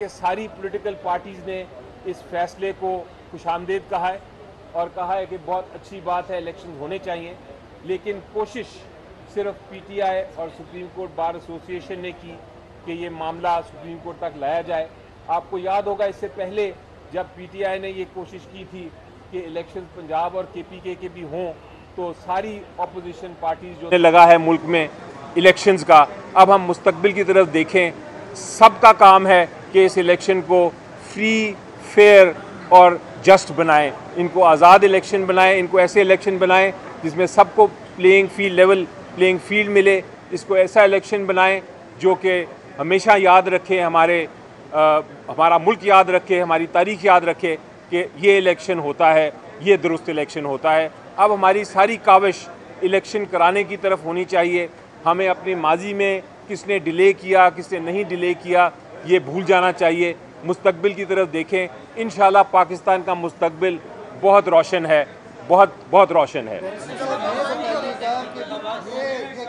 कि सारी political parties ने इस फैसले को खुशामदीद कहा है और कहा है कि बहुत अच्छी बात है, इलेक्शन होने चाहिए, लेकिन कोशिश सिर्फ पीटीआई और सुप्रीम कोर्ट बार एसोसिएशन ने की कि ये मामला सुप्रीम कोर्ट तक लाया जाए। आपको याद होगा इससे पहले जब पीटीआई ने ये कोशिश की थी कि इलेक्शन पंजाब और केपीके के भी हों, तो सारी अपोजिशन पार्टीज जो लगा है मुल्क में इलेक्शंस का, अब हम मुस्तकबिल की तरफ देखें। सबका काम है कि इस इलेक्शन को फ्री, फेयर और जस्ट बनाएं, इनको आज़ाद इलेक्शन बनाएं, इनको ऐसे इलेक्शन बनाएं जिसमें सबको playing field, level playing field मिले। इसको ऐसा इलेक्शन बनाएं जो कि हमेशा याद रखे, हमारा मुल्क याद रखे, हमारी तारीख याद रखे कि ये इलेक्शन होता है, ये दुरुस्त इलेक्शन होता है। अब हमारी सारी काविश इलेक्शन कराने की तरफ होनी चाहिए। हमें अपने माजी में किसने डिले किया, किसने नहीं डिले किया, ये भूल जाना चाहिए। मुस्तकबिल की तरफ देखें, इंशाल्लाह पाकिस्तान का मुस्तकबिल बहुत रोशन है, बहुत रोशन है।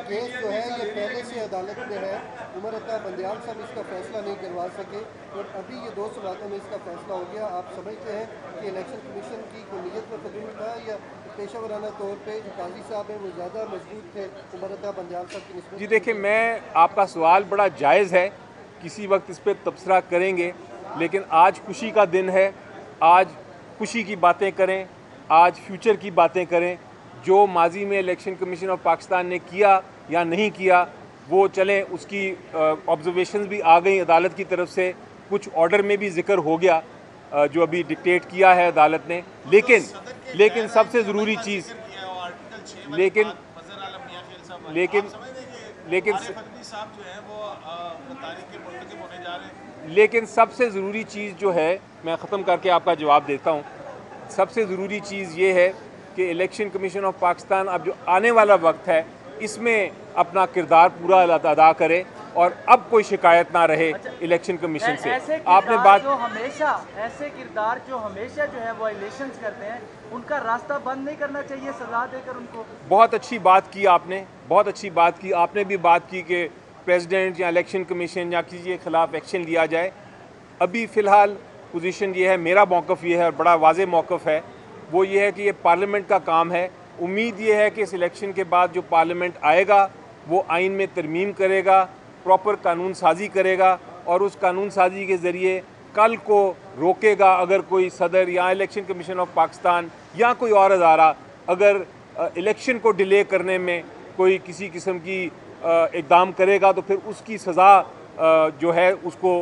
केस जो है ये पहले से अदालत में है, उमर अता बंदियाल साहब इसका फैसला नहीं करवा सके और अभी ये 2 सवालों में इसका फैसला हो गया। आप समझते हैं कि इलेक्शन कमीशन की कोई नीयत में फजूल था या पेशा वराना तौर पे जो काजी साहब हैं वो ज़्यादा मजबूत थे उमर अता बंदियाल साहब की निस्बत? जी देखिए, मैं आपका सवाल बड़ा जायज़ है, किसी वक्त इस पर तबसरा करेंगे, लेकिन आज खुशी का दिन है। आज खुशी की बातें करें, आज फ्यूचर की बातें करें। जो माजी में इलेक्शन कमीशन ऑफ पाकिस्तान ने किया या नहीं किया वो चलें, उसकी ऑब्जर्वेशंस भी आ गई अदालत की तरफ से, कुछ ऑर्डर में भी जिक्र हो गया जो अभी डिक्टेट किया है अदालत ने। लेकिन सबसे ज़रूरी चीज़ लेकिन सबसे ज़रूरी चीज़ जो है, मैं ख़त्म करके आपका जवाब देता हूँ। सबसे ज़रूरी चीज़ ये है कि इलेक्शन कमीशन ऑफ पाकिस्तान अब जो आने वाला वक्त है इसमें अपना किरदार पूरा अदा करे और अब कोई शिकायत ना रहे इलेक्शन कमीशन से। आपने बात ऐसे किरदार जो हमेशा जो है वायलेशंस करते हैं, उनका रास्ता बंद नहीं करना चाहिए सजा देकर उनको। बहुत अच्छी बात की आपने, बहुत अच्छी बात की आपने भी बात की कि प्रेसिडेंट या इलेक्शन कमीशन या किसी के खिलाफ एक्शन लिया जाए। अभी फ़िलहाल पोजीशन ये है, मेरा मौक़िफ़ ये है और बड़ा वाज़ेह मौक़िफ़ है, वो ये है कि ये पार्लियामेंट का काम है। उम्मीद ये है कि इस इलेक्शन के बाद जो पार्लियामेंट आएगा वो आइन में तरमीम करेगा, प्रॉपर कानून साजी करेगा और उस कानून साजी के ज़रिए कल को रोकेगा अगर कोई सदर या इलेक्शन कमीशन ऑफ पाकिस्तान या कोई और अदारा अगर इलेक्शन को डिले करने में कोई किसी किस्म की इक़दाम करेगा तो फिर उसकी सज़ा जो है उसको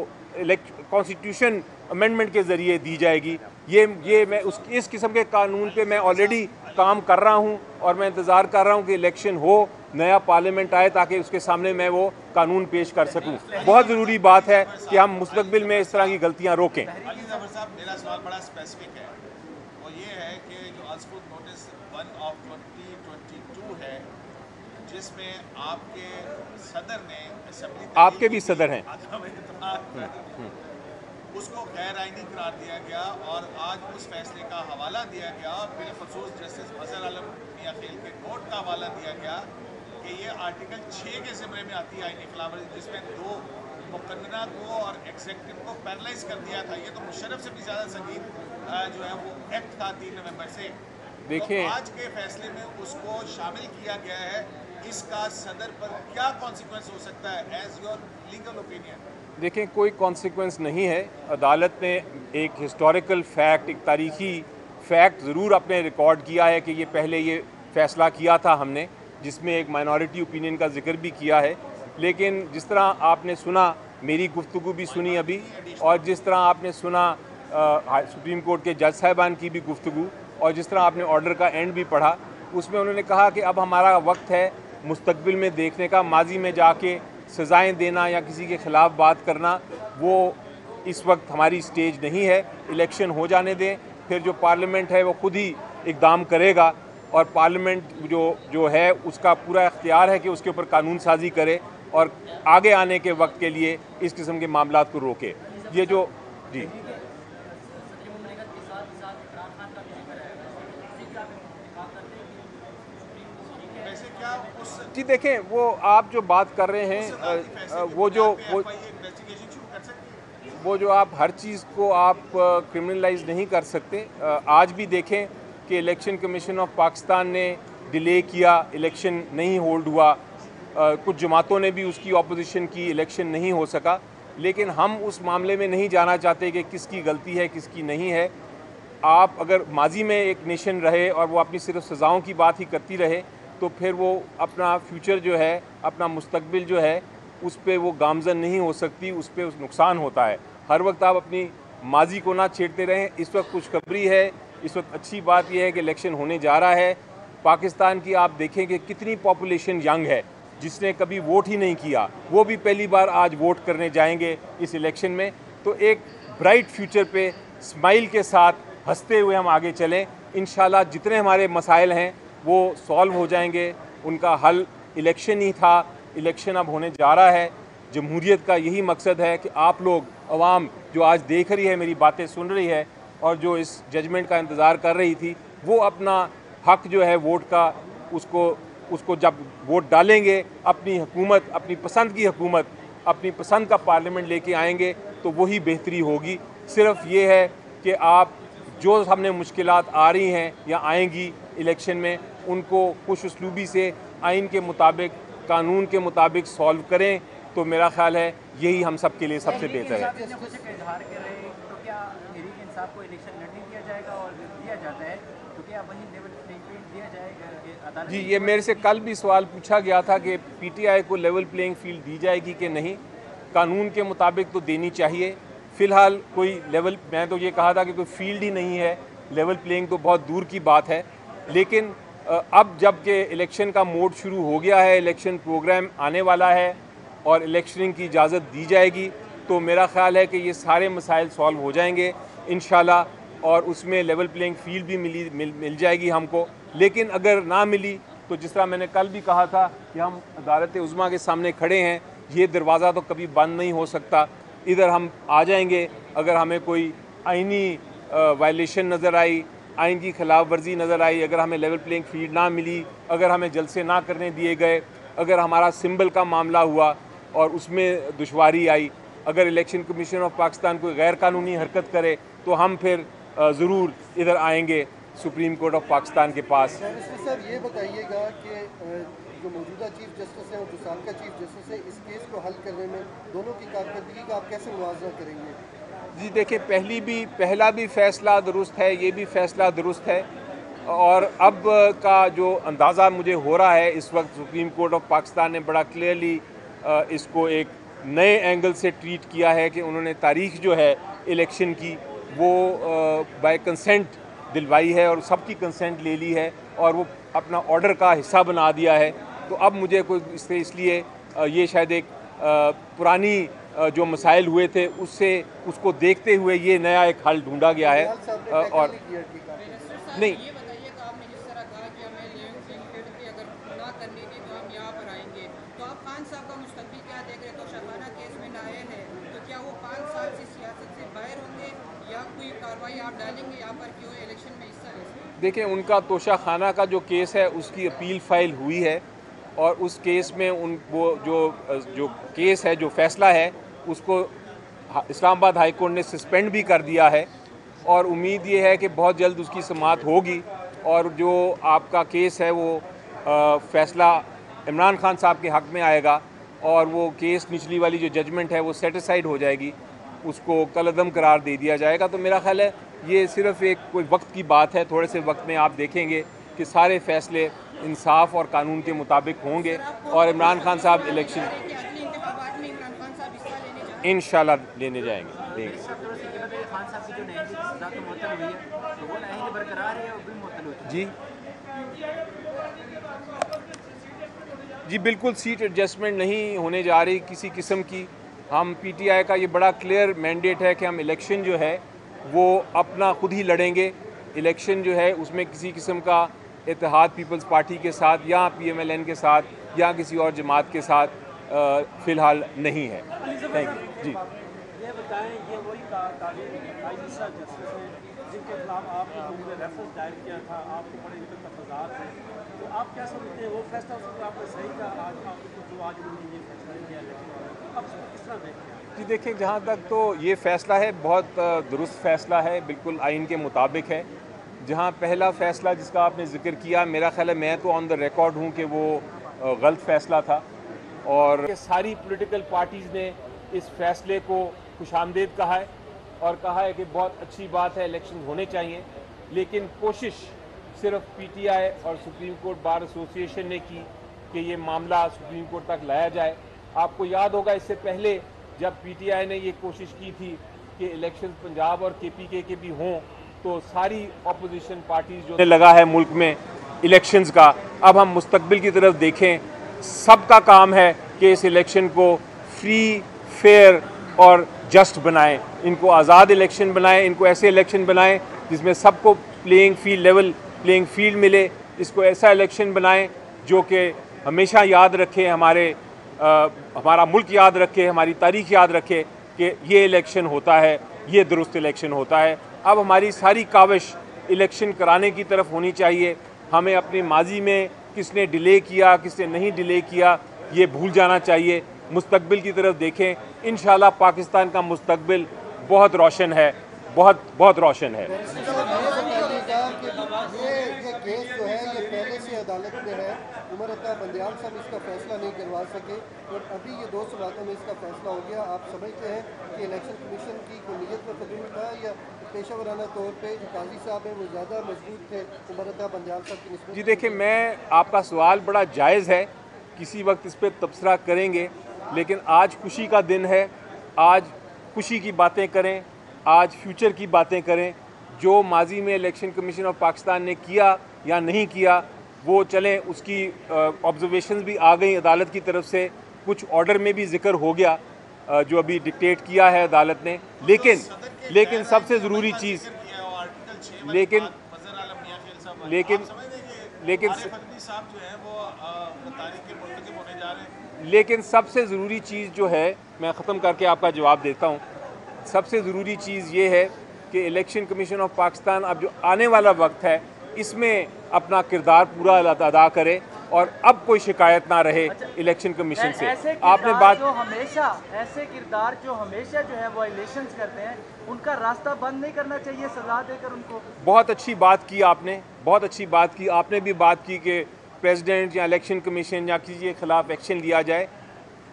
कॉन्स्टिट्यूशन अमेंडमेंट के ज़रिए दी जाएगी। ये मैं इस किस्म के कानून पे मैं ऑलरेडी काम कर रहा हूँ और मैं इंतज़ार कर रहा हूँ कि इलेक्शन हो, नया पार्लियामेंट आए ताकि उसके सामने मैं वो कानून पेश कर सकूँ। बहुत ज़रूरी बात है कि हम मुस्तकबिल में इस तरह की गलतियाँ रोकें। मेरा सवाल बड़ा स्पेसिफिक है, वो ये है कि जो आजकल नोटिस 1 ऑफ 2022 है जिसमें आपके सदर ने असेंबली, आपके भी सदर हैं, उसको गैर आईनी करार दिया गया और आज उस फैसले का हवाला दिया गया, बिलखसूस जस्टिस फजल आलम मियां खेल के नोट का हवाला दिया गया कि ये आर्टिकल 6 के ज़िम्मे में आती है आईनी खिलाफवर्जी, जिसमें 2 मुकन्ना को और एग्जेक्टिव को पैरलाइज कर दिया था। ये तो मुशर्रफ से भी ज़्यादा संगीन जो है वो एक्ट था 3 नवंबर से। देखिए तो आज के फैसले में उसको शामिल किया गया है, इसका सदर पर क्या कॉन्सिक्वेंस हो सकता है एज योर लीगल ओपिनियन? देखें, कोई कॉन्सिक्वेंस नहीं है। अदालत ने एक हिस्टोरिकल फैक्ट, एक तारीखी फैक्ट ज़रूर अपने रिकॉर्ड किया है कि ये पहले ये फ़ैसला किया था हमने, जिसमें एक माइनॉरिटी ओपिनियन का जिक्र भी किया है। लेकिन जिस तरह आपने सुना, मेरी गुफ्तगू भी सुनी अभी, और जिस तरह आपने सुना सुप्रीम कोर्ट के जज साहिबान की भी गुफ्तगू, और जिस तरह आपने ऑर्डर का एंड भी पढ़ा, उसमें उन्होंने कहा कि अब हमारा वक्त है मुस्तकबिल में देखने का। माजी में जाके सज़ाएँ देना या किसी के ख़िलाफ़ बात करना वो इस वक्त हमारी स्टेज नहीं है। इलेक्शन हो जाने दें, फिर जो पार्लियामेंट है वो खुद ही इक़दाम करेगा और पार्लियामेंट जो है उसका पूरा इख्तियार है कि उसके ऊपर कानून साजी करे और आगे आने के वक्त के लिए इस किस्म के मामलात को रोके। ये जो जी जी देखें, वो आप जो बात कर रहे हैं वो जो आप हर चीज़ को आप क्रिमिनलाइज नहीं कर सकते। आज भी देखें कि इलेक्शन कमीशन ऑफ पाकिस्तान ने डिले किया, इलेक्शन नहीं होल्ड हुआ, कुछ जमातों ने भी उसकी ऑपोजिशन की, इलेक्शन नहीं हो सका। लेकिन हम उस मामले में नहीं जाना चाहते कि किसकी गलती है किसकी नहीं है। आप अगर माजी में एक नेशन रहे और वो अपनी सिर्फ सज़ाओं की बात ही करती रहे तो फिर वो अपना फ्यूचर जो है, अपना मुस्तकबिल जो है, उस पर वो गामजन नहीं हो सकती, उस पर नुकसान होता है। हर वक्त आप अपनी माजी को ना छेड़ते रहें। इस वक्त खुशखबरी है, इस वक्त अच्छी बात यह है कि इलेक्शन होने जा रहा है। पाकिस्तान की आप देखें कि कितनी पॉपुलेशन यंग है, जिसने कभी वोट ही नहीं किया, वो भी पहली बार आज वोट करने जाएंगे इस इलेक्शन में। तो एक ब्राइट फ्यूचर पे स्माइल के साथ हंसते हुए हम आगे चलें। इंशाल्लाह जितने हमारे मसाइल हैं वो सॉल्व हो जाएंगे, उनका हल इलेक्शन ही था, इलेक्शन अब होने जा रहा है। जमहूरियत का यही मकसद है कि आप लोग, अवाम जो आज देख रही है, मेरी बातें सुन रही है और जो इस जजमेंट का इंतज़ार कर रही थी, वो अपना हक जो है वोट का, उसको जब वोट डालेंगे, अपनी हुकूमत, अपनी पसंद की हुकूमत, अपनी पसंद का पार्लियामेंट लेके आएंगे तो वही बेहतरी होगी। सिर्फ ये है कि आप जो हमने मुश्किलात आ रही हैं या आएंगी इलेक्शन में, उनको खुश उसलूबी से आइन के मुताबिक, कानून के मुताबिक सॉल्व करें, तो मेरा ख्याल है यही हम सब के लिए सबसे बेहतर है। जी, ये मेरे से कल भी सवाल पूछा गया था कि पीटीआई को लेवल प्लेइंग फील्ड दी जाएगी कि नहीं। कानून के मुताबिक तो देनी चाहिए। फ़िलहाल कोई लेवल, मैं तो ये कहा था कि कोई फील्ड ही नहीं है, लेवल प्लेइंग तो बहुत दूर की बात है। लेकिन अब जब के इलेक्शन का मोड शुरू हो गया है, इलेक्शन प्रोग्राम आने वाला है और इलेक्शनिंग की इजाज़त दी जाएगी, तो मेरा ख्याल है कि ये सारे मसाइल सॉल्व हो जाएंगे इंशाल्लाह, और उसमें लेवल प्लेइंग फील्ड भी मिल जाएगी हमको। लेकिन अगर ना मिली तो जिस तरह मैंने कल भी कहा था कि हम अदालत उज़्मा के सामने खड़े हैं, ये दरवाज़ा तो कभी बंद नहीं हो सकता। इधर हम आ जाएंगे अगर हमें कोई आइनी वायलेशन नज़र आई, आइन की खिलाफ वर्जी नज़र आई, अगर हमें लेवल प्लेइंग फील्ड ना मिली, अगर हमें जलसे ना करने दिए गए, अगर हमारा सिंबल का मामला हुआ और उसमें दुश्वारी आई, अगर इलेक्शन कमीशन ऑफ पाकिस्तान कोई गैर कानूनी हरकत करे, तो हम फिर ज़रूर इधर आएंगे सुप्रीम कोर्ट ऑफ पाकिस्तान के पास। सर ये बताइएगा कि जो मौजूदा चीफ जस्टिस हैं और जो साबका चीफ जस्टिस है, इस केस को हल करने में दोनों की कारकर्दगी का आप कैसे मुआवजा करेंगे? जी देखिए, पहला भी फ़ैसला दुरुस्त है, ये भी फ़ैसला दुरुस्त है, और अब का जो अंदाज़ा मुझे हो रहा है इस वक्त, सुप्रीम कोर्ट ऑफ पाकिस्तान ने बड़ा क्लियरली इसको एक नए एंगल से ट्रीट किया है कि उन्होंने तारीख जो है इलेक्शन की वो बाय कंसेंट दिलवाई है और सबकी कंसेंट ले ली है और वो अपना ऑर्डर का हिस्सा बना दिया है। तो अब मुझे कोई इसलिए ये शायद एक पुरानी जो मसाइल हुए थे उसको देखते हुए ये नया एक हल ढूंढा गया है। और नहीं, देखिए, उनका तोशा खाना का जो केस है उसकी अपील फाइल हुई है और उस केस में वो जो केस है, जो फैसला है, उसको इस्लामाबाद हाई कोर्ट ने सस्पेंड भी कर दिया है और उम्मीद ये है कि बहुत जल्द उसकी समाअत होगी और जो आपका केस है वो फैसला इमरान खान साहब के हक़ में आएगा और वो केस, निचली वाली जो जजमेंट है वो सेटिसाइड हो जाएगी, उसको कलअदम करार दे दिया जाएगा। तो मेरा ख्याल है ये सिर्फ एक कोई वक्त की बात है, थोड़े से वक्त में आप देखेंगे कि सारे फैसले इंसाफ और कानून के मुताबिक होंगे और इमरान खान साहब इलेक्शन इंशाल्लाह लेने जाएंगे। जी बिल्कुल, सीट एडजस्टमेंट नहीं होने जा रही किसी किस्म की। हम पीटीआई का ये बड़ा क्लियर मैंडेट है कि हम इलेक्शन जो है वो अपना खुद ही लड़ेंगे। इलेक्शन जो है उसमें किसी किस्म का इत्तेहाद पीपल्स पार्टी के साथ या PMLN के साथ या किसी और जमात के साथ फ़िलहाल नहीं है। Thank you. जी, ये बताएं, ये वही आइशा जस्टिस हैं जिनके खिलाफ आपने रेफरेंस दायर किया था, आपको बड़े तफाज़ात हैं, तो आप क्या समझते हैं वो फैसला आपने सही था? आज आपको जो आज उन्होंने ये फैसला किया, लेकिन अब किस तरह देखते हैं? जी देखिए, जहाँ तक तो ये फ़ैसला है बहुत दुरुस्त फ़ैसला है, बिल्कुल आइन के मुताबिक है। जहाँ पहला फ़ैसला जिसका आपने ज़िक्र किया, मेरा ख़्याल है मैं तो ऑन द रिकॉर्ड हूँ कि वो गलत फ़ैसला था और सारी पॉलिटिकल पार्टीज़ ने इस फ़ैसले को खुशामदीद कहा है और कहा है कि बहुत अच्छी बात है, इलेक्शन होने चाहिए। लेकिन कोशिश सिर्फ पीटीआई और सुप्रीम कोर्ट बार एसोसिएशन ने की कि ये मामला सुप्रीम कोर्ट तक लाया जाए। आपको याद होगा इससे पहले जब पीटीआई ने ये कोशिश की थी कि इलेक्शन पंजाब और केपीके के भी हों, तो सारी अपोजिशन पार्टीज जो लगा है मुल्क में इलेक्शंस का, अब हम मुस्तकबिल की तरफ देखें। सबका काम है कि इस इलेक्शन को फ्री, फेयर और जस्ट बनाएं, इनको आज़ाद इलेक्शन बनाएं, इनको ऐसे इलेक्शन बनाएं जिसमें सबको प्लेइंग फील्ड मिले। इसको ऐसा इलेक्शन बनाएं जो कि हमेशा याद रखे, हमारा मुल्क याद रखे, हमारी तारीख याद रखे कि ये इलेक्शन होता है, ये दुरुस्त इलेक्शन होता है। अब हमारी सारी काविश इलेक्शन कराने की तरफ होनी चाहिए। हमें अपने माजी में किसने डिले किया, किसने नहीं डिले किया, ये भूल जाना चाहिए। मुस्तकबिल की तरफ देखें, इंशाल्लाह पाकिस्तान का मुस्तकबिल बहुत रोशन है, बहुत रोशन है। ये केस जो है ये पहले से अदालत में है, उमर अता बंदियाल साहब इसका फैसला नहीं करवा सके और अभी ये 2 सवालों में इसका फैसला हो गया। आप समझते हैं कि इलेक्शन कमीशन की कोई नीयत में फजूल था या पेशावराना तौर पे जो काजी साहब हैं वो ज़्यादा मजबूत थे उमर अता बंदियाल साहब की निस्बत? जी देखिए, मैं आपका सवाल बड़ा जायज़ है, किसी वक्त इस पर तबसरा करेंगे, लेकिन आज खुशी का दिन है। आज खुशी की बातें करें, आज फ्यूचर की बातें करें। जो माजी में इलेक्शन कमीशन ऑफ पाकिस्तान ने किया या नहीं किया वो चलें, उसकी ऑब्जर्वेशंस भी आ गई अदालत की तरफ से, कुछ ऑर्डर में भी जिक्र हो गया जो अभी डिक्टेट किया है अदालत ने। लेकिन सबसे ज़रूरी चीज़ लेकिन सबसे ज़रूरी चीज़ जो है, मैं ख़त्म करके आपका जवाब देता हूँ। सबसे ज़रूरी चीज़ ये है कि इलेक्शन कमीशन ऑफ पाकिस्तान अब जो आने वाला वक्त है इसमें अपना किरदार पूरा अदा करे और अब कोई शिकायत ना रहे इलेक्शन कमीशन से। आपने बात ऐसे किरदार जो हमेशा जो है वो इलेक्शंस करते हैं, उनका रास्ता बंद नहीं करना चाहिए सजा देकर उनको। बहुत अच्छी बात की आपने, बहुत अच्छी बात की आपने भी बात की कि प्रेसिडेंट या इलेक्शन कमीशन या किसी के खिलाफ एक्शन लिया जाए।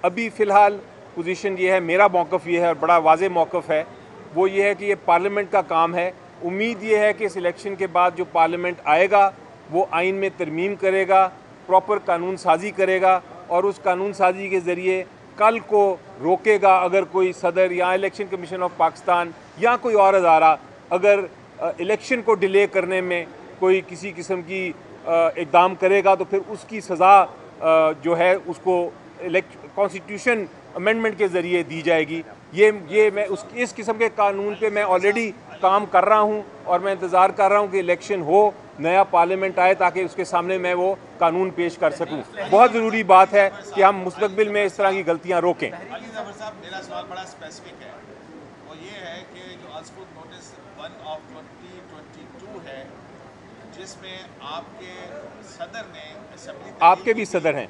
अभी फ़िलहाल पोजीशन ये है, मेरा मौक़िफ़ ये है और बड़ा वाज़ेह मौक़िफ़ है, वो ये है कि ये पार्लियामेंट का काम है। उम्मीद ये है कि इस इलेक्शन के बाद जो पार्लियामेंट आएगा वो आइन में तरमीम करेगा, प्रॉपर कानून साजी करेगा और उस कानून साजी के ज़रिए कल को रोकेगा अगर कोई सदर या इलेक्शन कमीशन ऑफ पाकिस्तान या कोई और अदारा अगर इलेक्शन को डिले करने में कोई किसी किस्म की इक़दाम करेगा तो फिर उसकी सज़ा जो है उसको कॉन्स्टिट्यूशन अमेंडमेंट के ज़रिए दी जाएगी। ये मैं इस किस्म के कानून पे मैं ऑलरेडी काम कर रहा हूँ और मैं इंतज़ार कर रहा हूँ कि इलेक्शन हो, नया पार्लियामेंट आए ताकि उसके सामने मैं वो कानून पेश कर सकूँ। बहुत ज़रूरी बात है कि हम मुस्तकबिल में इस तरह की गलतियाँ रोकें। अली ज़फ़र साहब, मेरा सवाल बड़ा स्पेसिफिक है, वो ये है कि जो आजकल नोटिस 1 ऑफ 2022 है जिसमें आपके सदर ने असेंबली, आपके भी सदर हैं,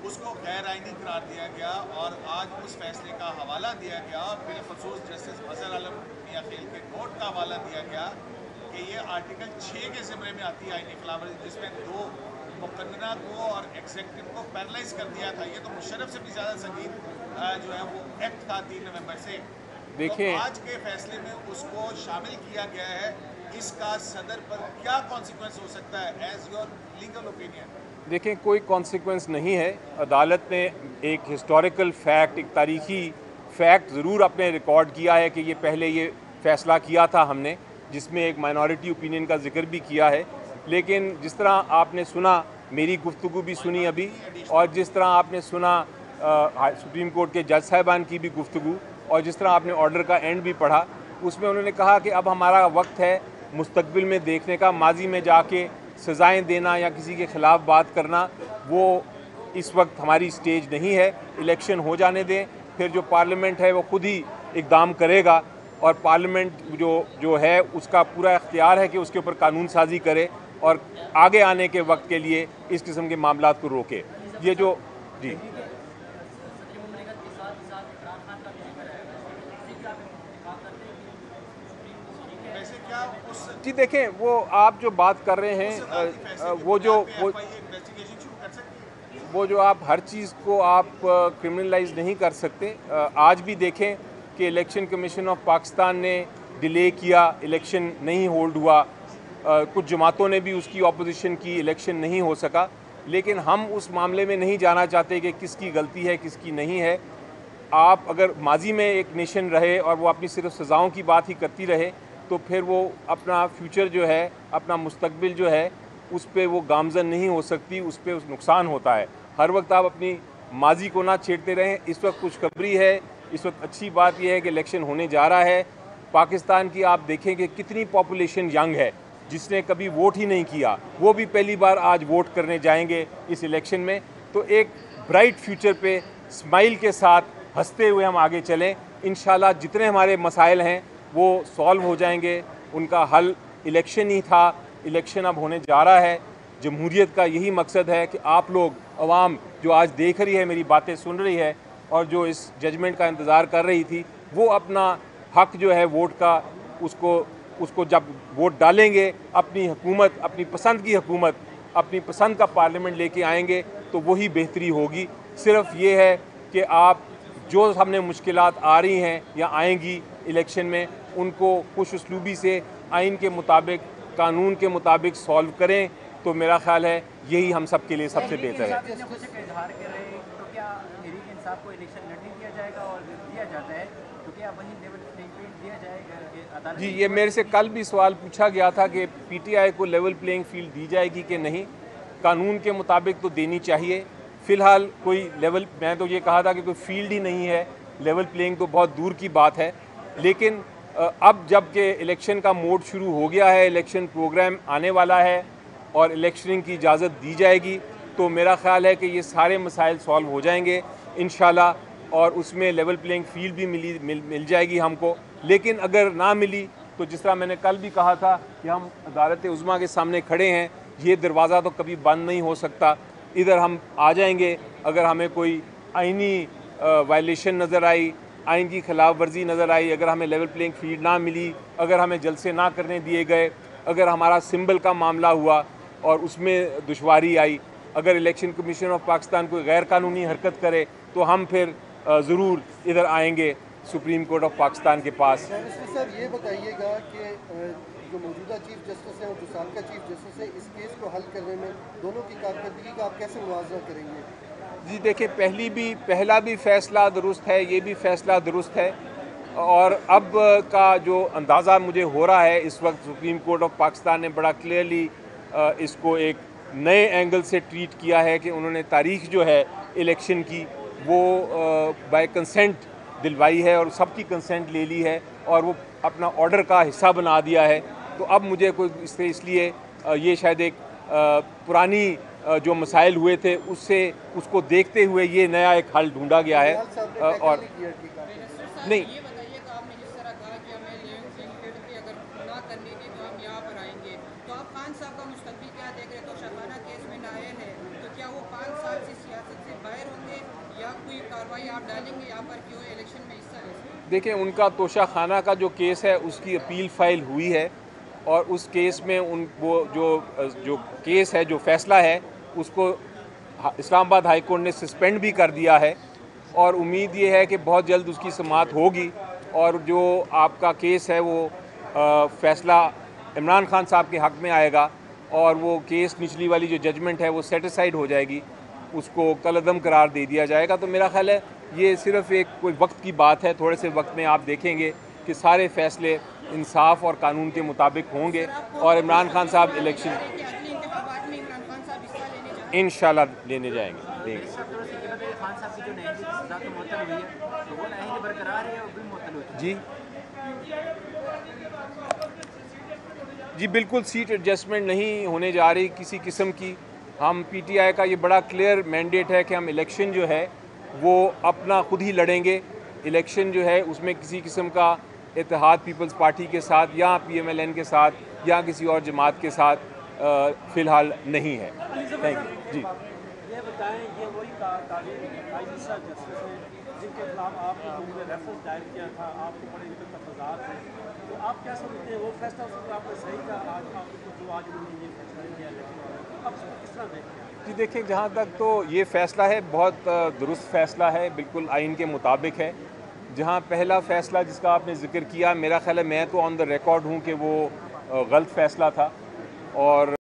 उसको गैर आइनी करार दिया गया और आज उस फैसले का हवाला दिया गया, बिलखसूस जस्टिस फजल आलम मियां खेल के कोर्ट का हवाला दिया गया कि ये आर्टिकल 6 के ज़िम्मे में आती है आइनी खिलाफवर्जी, जिसमें 2 मुकन्ना को और एग्जेक्टिव को पैरलाइज कर दिया था। ये तो मुशर्रफ से भी ज़्यादा संगीन जो है वो एक्ट था 3 नवंबर से। देखिए, तो आज के फैसले में उसको शामिल किया गया है, इसका सदर पर क्या कॉन्सिक्वेंस हो सकता है एज योर लीगल ओपिनियन? देखें, कोई कॉन्सिक्वेंस नहीं है। अदालत ने एक हिस्टोरिकल फैक्ट, एक तारीखी फैक्ट ज़रूर अपने रिकॉर्ड किया है कि ये पहले ये फ़ैसला किया था हमने, जिसमें एक माइनॉरिटी ओपिनियन का जिक्र भी किया है। लेकिन जिस तरह आपने सुना, मेरी गुफ्तगू भी सुनी अभी, और जिस तरह आपने सुना सुप्रीम कोर्ट के जज साहिबान की भी गुफ्तगू, और जिस तरह आपने ऑर्डर का एंड भी पढ़ा, उसमें उन्होंने कहा कि अब हमारा वक्त है मुस्तकबिल में देखने का। माजी में जाके सज़ाएं देना या किसी के ख़िलाफ़ बात करना वो इस वक्त हमारी स्टेज नहीं है। इलेक्शन हो जाने दें, फिर जो पार्लियामेंट है वो खुद ही इक़दाम करेगा और पार्लियामेंट जो है उसका पूरा इख्तियार है कि उसके ऊपर कानून साजी करे और आगे आने के वक्त के लिए इस किस्म के मामलात को रोके। ये जो जी जी देखें, वो आप जो बात कर रहे हैं वो जो आप हर चीज़ को आप क्रिमिनलाइज नहीं कर सकते। आज भी देखें कि इलेक्शन कमीशन ऑफ पाकिस्तान ने डिले किया, इलेक्शन नहीं होल्ड हुआ। कुछ जमातों ने भी उसकी ऑपोजिशन की, इलेक्शन नहीं हो सका। लेकिन हम उस मामले में नहीं जाना चाहते कि किसकी गलती है किसकी नहीं है। आप अगर माजी में एक नेशन रहे और वो अपनी सिर्फ सज़ाओं की बात ही करती रहे तो फिर वो अपना फ्यूचर जो है, अपना मुस्तकबिल जो है, उस पर वो गामजन नहीं हो सकती, उस पर नुकसान होता है। हर वक्त आप अपनी माजी को ना छेड़ते रहें। इस वक्त खुशखबरी है, इस वक्त अच्छी बात यह है कि इलेक्शन होने जा रहा है। पाकिस्तान की आप देखें कि कितनी पॉपुलेशन यंग है, जिसने कभी वोट ही नहीं किया, वो भी पहली बार आज वोट करने जाएंगे इस इलेक्शन में। तो एक ब्राइट फ्यूचर पे स्माइल के साथ हंसते हुए हम आगे चलें। इंशाल्लाह जितने हमारे मसाइल हैं वो सॉल्व हो जाएंगे। उनका हल इलेक्शन ही था, इलेक्शन अब होने जा रहा है। जमहूरियत का यही मकसद है कि आप लोग, अवाम जो आज देख रही है, मेरी बातें सुन रही है और जो इस जजमेंट का इंतज़ार कर रही थी, वो अपना हक जो है वोट का, उसको जब वोट डालेंगे, अपनी हुकूमत, अपनी पसंद की हुकूमत, अपनी पसंद का पार्लियामेंट लेके आएंगे तो वही बेहतरी होगी। सिर्फ ये है कि आप जो सामने मुश्किलात आ रही हैं या आएंगी इलेक्शन में, उनको खुश उसलूबी से आइन के मुताबिक, कानून के मुताबिक सॉल्व करें, तो मेरा ख्याल है यही हम सब के लिए सबसे बेहतर है। जी, ये मेरे से कल भी सवाल पूछा गया था कि पीटीआई को लेवल प्लेइंग फील्ड दी जाएगी कि नहीं। कानून के मुताबिक तो देनी चाहिए। फ़िलहाल कोई लेवल, मैं तो ये कहा था कि कोई फील्ड ही नहीं है, लेवल प्लेइंग तो बहुत दूर की बात है। लेकिन अब जब के इलेक्शन का मोड शुरू हो गया है, इलेक्शन प्रोग्राम आने वाला है और इलेक्शनिंग की इजाज़त दी जाएगी, तो मेरा ख्याल है कि ये सारे मसाइल सॉल्व हो जाएंगे इंशाल्लाह, और उसमें लेवल प्लेइंग फील्ड भी मिल जाएगी हमको। लेकिन अगर ना मिली तो जिस तरह मैंने कल भी कहा था कि हम अदालत उज़्मा के सामने खड़े हैं, ये दरवाज़ा तो कभी बंद नहीं हो सकता। इधर हम आ जाएंगे अगर हमें कोई आइनी वायलेशन नज़र आई, आइन की खिलाफ वर्जी नज़र आई, अगर हमें लेवल प्लेइंग फील्ड ना मिली, अगर हमें जलसे ना करने दिए गए, अगर हमारा सिंबल का मामला हुआ और उसमें दुश्वारी आई, अगर इलेक्शन कमीशन ऑफ पाकिस्तान कोई गैर कानूनी हरकत करे, तो हम फिर ज़रूर इधर आएंगे सुप्रीम कोर्ट ऑफ पाकिस्तान के पास। सर ये बताइएगा कि जो मौजूदा चीफ जस्टिस हैं और जो साबका चीफ जस्टिस है, इस केस को हल करने में दोनों की कारकर्दगी का आप कैसे मुआवजा करेंगे? जी देखिए, पहला भी फ़ैसला दुरुस्त है, ये भी फ़ैसला दुरुस्त है। और अब का जो अंदाज़ा मुझे हो रहा है, इस वक्त सुप्रीम कोर्ट ऑफ पाकिस्तान ने बड़ा क्लियरली इसको एक नए एंगल से ट्रीट किया है कि उन्होंने तारीख जो है इलेक्शन की वो बाय कंसेंट दिलवाई है और सबकी कंसेंट ले ली है और वो अपना ऑर्डर का हिस्सा बना दिया है। तो अब मुझे कोई इसलिए ये शायद एक पुरानी जो मसाइल हुए थे उसको देखते हुए ये नया एक हल ढूंढा गया है। और नहीं, देखिए, उनका तोशा खाना का जो केस है उसकी अपील फाइल हुई है और उस केस में वो जो केस है, जो फैसला है, उसको इस्लामाबाद हाई कोर्ट ने सस्पेंड भी कर दिया है और उम्मीद ये है कि बहुत जल्द उसकी समाअत होगी और जो आपका केस है वो फैसला इमरान खान साहब के हक़ में आएगा और वो केस निचली वाली जो जजमेंट है वो सेटिसाइड हो जाएगी, उसको कलअदम करार दे दिया जाएगा। तो मेरा ख्याल है ये सिर्फ एक कोई वक्त की बात है। थोड़े से वक्त में आप देखेंगे कि सारे फैसले इंसाफ और कानून के मुताबिक होंगे और इमरान खान साहब इलेक्शन इंशाल्लाह लेने जाएंगे। जी बिल्कुल, सीट एडजस्टमेंट नहीं होने जा रही किसी किस्म की। हम पीटीआई का ये बड़ा क्लियर मैंडेट है कि हम इलेक्शन जो है वो अपना खुद ही लड़ेंगे। इलेक्शन जो है उसमें किसी किस्म का इत्तेहाद पीपल्स पार्टी के साथ या PMLN के साथ या किसी और जमात के साथ फ़िलहाल नहीं है। Thank you. जी, ये बताएं, ये वही आइशा जस्टिस हैं जिनके खिलाफ आपने रेफरेंस दायर किया था, आपको बड़े तफाज़ात हैं, तो तो आप क्या समझते हैं वो फैसला उस वक्त आपने सही था, आज आपको जो आज उन्होंने ये फैसला लिया इलेक्शन वाला, अब उसको किस तरह देखते हैं? जी देखिए, जहाँ तक तो ये फैसला है बहुत दुरुस्त फैसला है, बिल्कुल आइन के मुताबिक है। जहाँ पहला फैसला जिसका आपने जिक्र किया, मेरा ख्याल है मैं तो ऑन द रिकॉर्ड हूँ कि वो गलत फैसला था और